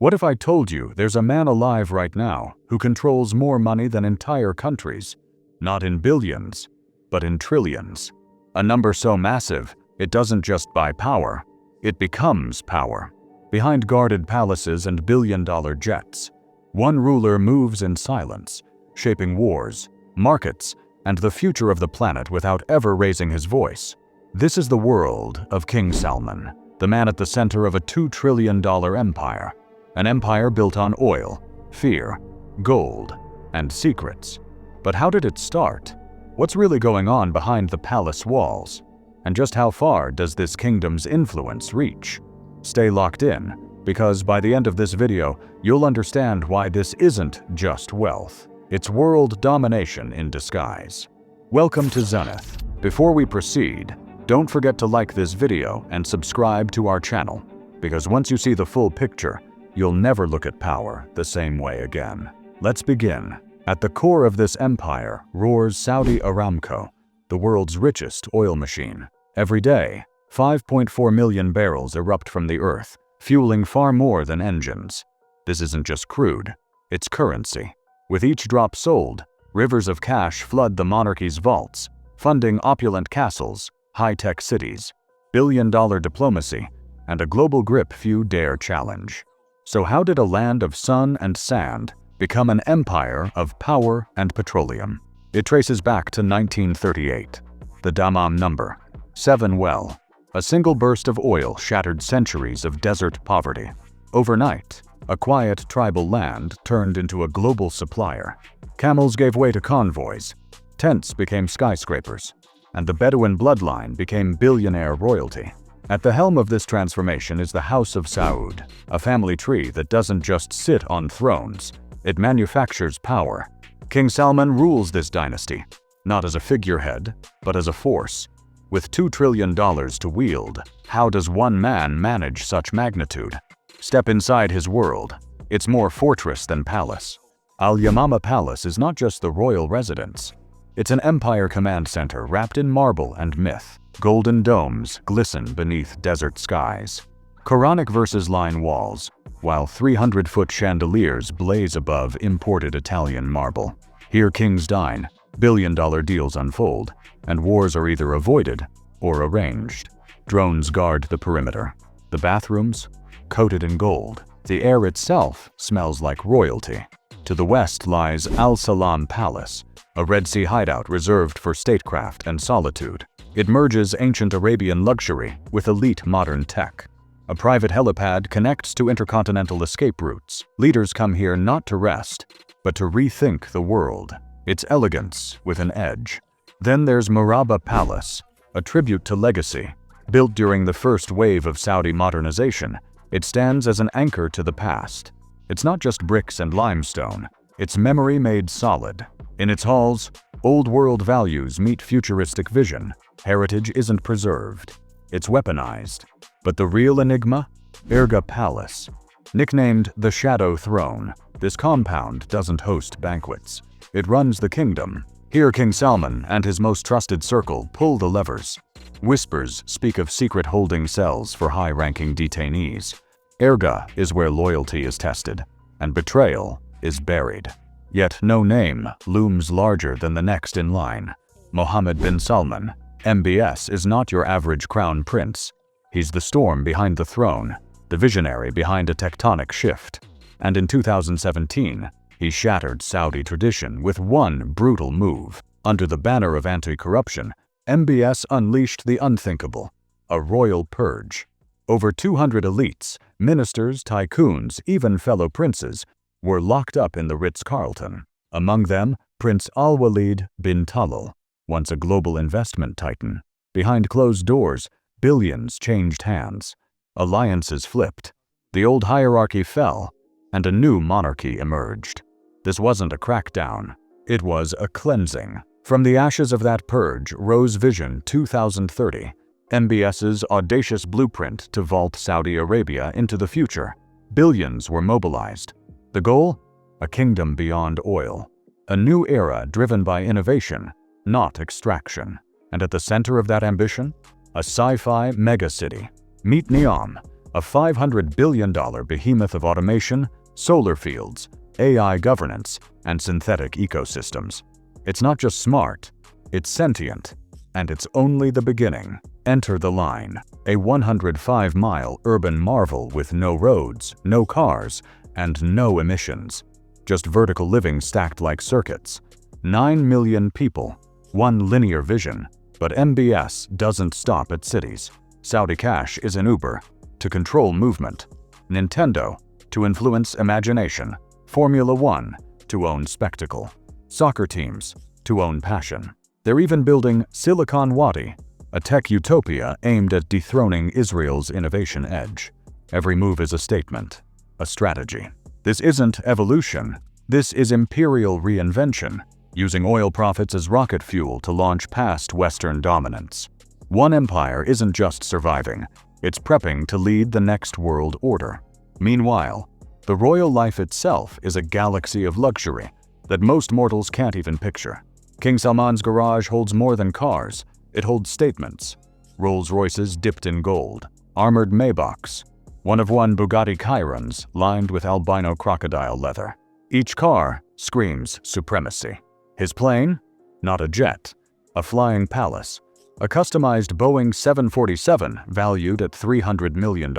What if I told you there's a man alive right now who controls more money than entire countries? Not in billions, but in trillions. A number so massive, it doesn't just buy power, it becomes power. Behind guarded palaces and billion-dollar jets, one ruler moves in silence, shaping wars, markets, and the future of the planet without ever raising his voice. This is the world of King Salman, the man at the center of a $2 trillion empire. An empire built on oil, fear, gold, and secrets. But how did it start? What's really going on behind the palace walls? And just how far does this kingdom's influence reach? Stay locked in, because by the end of this video, you'll understand why this isn't just wealth. It's world domination in disguise. Welcome to Zenith. Before we proceed, don't forget to like this video and subscribe to our channel, because once you see the full picture, you'll never look at power the same way again. Let's begin. At the core of this empire roars Saudi Aramco, the world's richest oil machine. Every day, 5.4 million barrels erupt from the earth, fueling far more than engines. This isn't just crude, it's currency. With each drop sold, rivers of cash flood the monarchy's vaults, funding opulent castles, high-tech cities, billion-dollar diplomacy, and a global grip few dare challenge. So how did a land of sun and sand become an empire of power and petroleum? It traces back to 1938. The Dammam number, 7 well. A single burst of oil shattered centuries of desert poverty. Overnight, a quiet tribal land turned into a global supplier. Camels gave way to convoys, tents became skyscrapers, and the Bedouin bloodline became billionaire royalty. At the helm of this transformation is the House of Saud, a family tree that doesn't just sit on thrones, it manufactures power. King Salman rules this dynasty, not as a figurehead, but as a force. With $2 trillion to wield, how does one man manage such magnitude? Step inside his world. It's more fortress than palace. Al-Yamama Palace is not just the royal residence. It's an empire command center wrapped in marble and myth. Golden domes glisten beneath desert skies. Quranic verses line walls, while 300-foot chandeliers blaze above imported Italian marble. Here kings dine, billion-dollar deals unfold, and wars are either avoided or arranged. Drones guard the perimeter. The bathrooms, coated in gold. The air itself smells like royalty. To the west lies Al Salam Palace, a Red Sea hideout reserved for statecraft and solitude. It merges ancient Arabian luxury with elite modern tech. A private helipad connects to intercontinental escape routes. Leaders come here not to rest, but to rethink the world. Its elegance with an edge. Then there's Murabba Palace, a tribute to legacy. Built during the first wave of Saudi modernization, it stands as an anchor to the past. It's not just bricks and limestone, it's memory made solid. In its halls, old-world values meet futuristic vision. Heritage isn't preserved, it's weaponized. But the real enigma? Erga Palace. Nicknamed the Shadow Throne, this compound doesn't host banquets. It runs the kingdom. Here King Salman and his most trusted circle pull the levers. Whispers speak of secret holding cells for high-ranking detainees. Erga is where loyalty is tested, and betrayal is buried. Yet no name looms larger than the next in line. Mohammed bin Salman, MBS, is not your average crown prince. He's the storm behind the throne, the visionary behind a tectonic shift. And in 2017, he shattered Saudi tradition with one brutal move. Under the banner of anti-corruption, MBS unleashed the unthinkable, a royal purge. Over 200 elites, ministers, tycoons, even fellow princes, were locked up in the Ritz-Carlton. Among them, Prince Al-Walid bin Talal, once a global investment titan. Behind closed doors, billions changed hands. Alliances flipped. The old hierarchy fell, and a new monarchy emerged. This wasn't a crackdown, it was a cleansing. From the ashes of that purge rose Vision 2030, MBS's audacious blueprint to vault Saudi Arabia into the future. Billions were mobilized. The goal? A kingdom beyond oil. A new era driven by innovation, not extraction. And at the center of that ambition? A sci-fi megacity. Meet NEOM, a $500 billion behemoth of automation, solar fields, AI governance, and synthetic ecosystems. It's not just smart, it's sentient, and it's only the beginning. Enter the Line, a 105-mile urban marvel with no roads, no cars, and no emissions. Just vertical living stacked like circuits. 9 million people, one linear vision. But MBS doesn't stop at cities. Saudi cash is an Uber to control movement, Nintendo to influence imagination, Formula One to own spectacle, soccer teams to own passion. They're even building Silicon Wadi, a tech utopia aimed at dethroning Israel's innovation edge. Every move is a statement, a strategy. This isn't evolution, this is imperial reinvention, using oil profits as rocket fuel to launch past Western dominance. One empire isn't just surviving, it's prepping to lead the next world order. Meanwhile, the royal life itself is a galaxy of luxury that most mortals can't even picture. King Salman's garage holds more than cars, it holds statements. Rolls-Royces dipped in gold, armored Maybachs, one-of-one Bugatti Chirons lined with albino crocodile leather. Each car screams supremacy. His plane? Not a jet, a flying palace. A customized Boeing 747 valued at $300 million,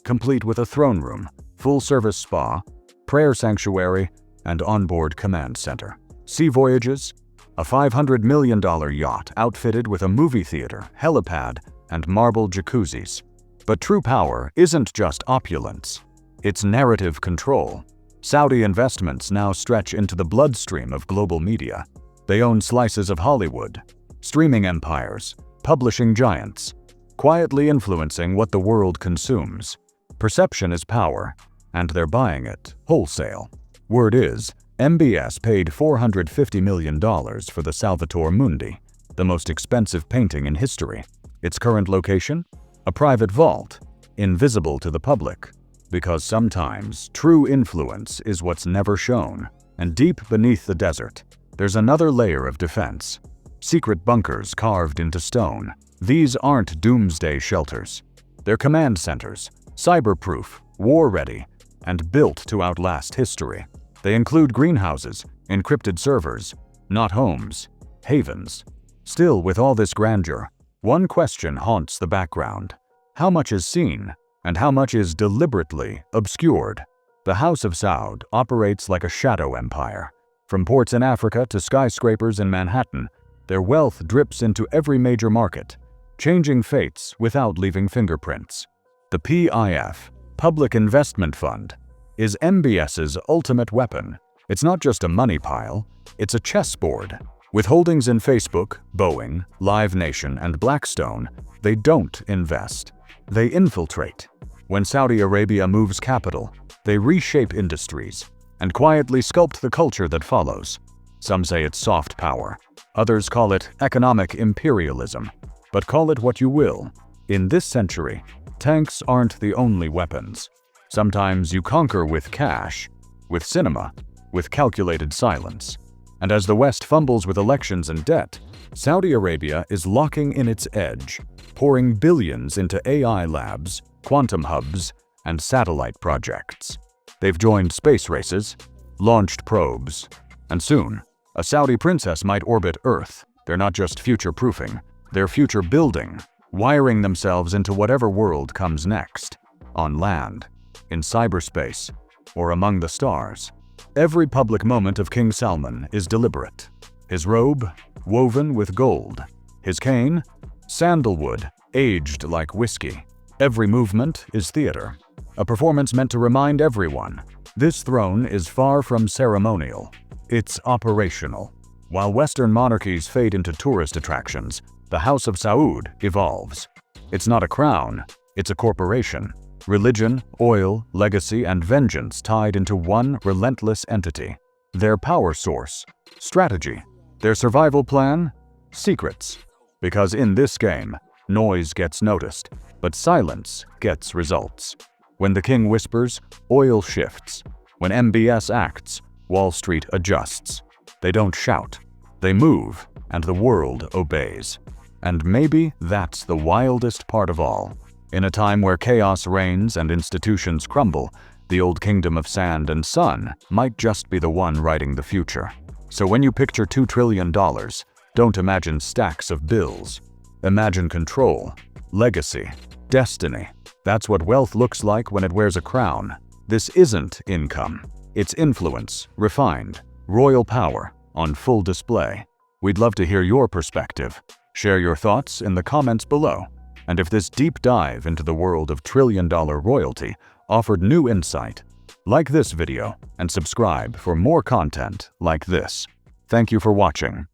complete with a throne room, full-service spa, prayer sanctuary, and onboard command center. Sea voyages? A $500 million yacht outfitted with a movie theater, helipad, and marble jacuzzis. But true power isn't just opulence, it's narrative control. Saudi investments now stretch into the bloodstream of global media. They own slices of Hollywood, streaming empires, publishing giants, quietly influencing what the world consumes. Perception is power, and they're buying it wholesale. Word is, MBS paid $450 million for the Salvator Mundi, the most expensive painting in history. Its current location? A private vault, invisible to the public. Because sometimes true influence is what's never shown. And deep beneath the desert, there's another layer of defense. Secret bunkers carved into stone. These aren't doomsday shelters. They're command centers, cyber-proof, war-ready, and built to outlast history. They include greenhouses, encrypted servers, not homes, havens. Still, with all this grandeur, one question haunts the background. How much is seen, and how much is deliberately obscured? The House of Saud operates like a shadow empire. From ports in Africa to skyscrapers in Manhattan, their wealth drips into every major market, changing fates without leaving fingerprints. The PIF, Public Investment Fund, is MBS's ultimate weapon. It's not just a money pile, it's a chessboard. With holdings in Facebook, Boeing, Live Nation, and Blackstone, they don't invest. They infiltrate. When Saudi Arabia moves capital, they reshape industries and quietly sculpt the culture that follows. Some say it's soft power. Others call it economic imperialism. But call it what you will. In this century, tanks aren't the only weapons. Sometimes you conquer with cash, with cinema, with calculated silence. And as the West fumbles with elections and debt, Saudi Arabia is locking in its edge, pouring billions into AI labs, quantum hubs, and satellite projects. They've joined space races, launched probes, and soon, a Saudi princess might orbit Earth. They're not just future-proofing, they're future-building, wiring themselves into whatever world comes next, on land, in cyberspace, or among the stars. Every public moment of King Salman is deliberate. His robe, woven with gold. His cane, sandalwood, aged like whiskey. Every movement is theater, a performance meant to remind everyone. This throne is far from ceremonial. It's operational. While Western monarchies fade into tourist attractions, the House of Saud evolves. It's not a crown, it's a corporation. Religion, oil, legacy, and vengeance tied into one relentless entity. Their power source, strategy. Their survival plan, secrets. Because in this game, noise gets noticed, but silence gets results. When the king whispers, oil shifts. When MBS acts, Wall Street adjusts. They don't shout, they move, and the world obeys. And maybe that's the wildest part of all. In a time where chaos reigns and institutions crumble, the old kingdom of sand and sun might just be the one writing the future. So when you picture $2 trillion, don't imagine stacks of bills. Imagine control, legacy, destiny. That's what wealth looks like when it wears a crown. This isn't income. It's influence, refined, royal power, on full display. We'd love to hear your perspective. Share your thoughts in the comments below. And if this deep dive into the world of trillion-dollar royalty offered new insight, like this video and subscribe for more content like this. Thank you for watching.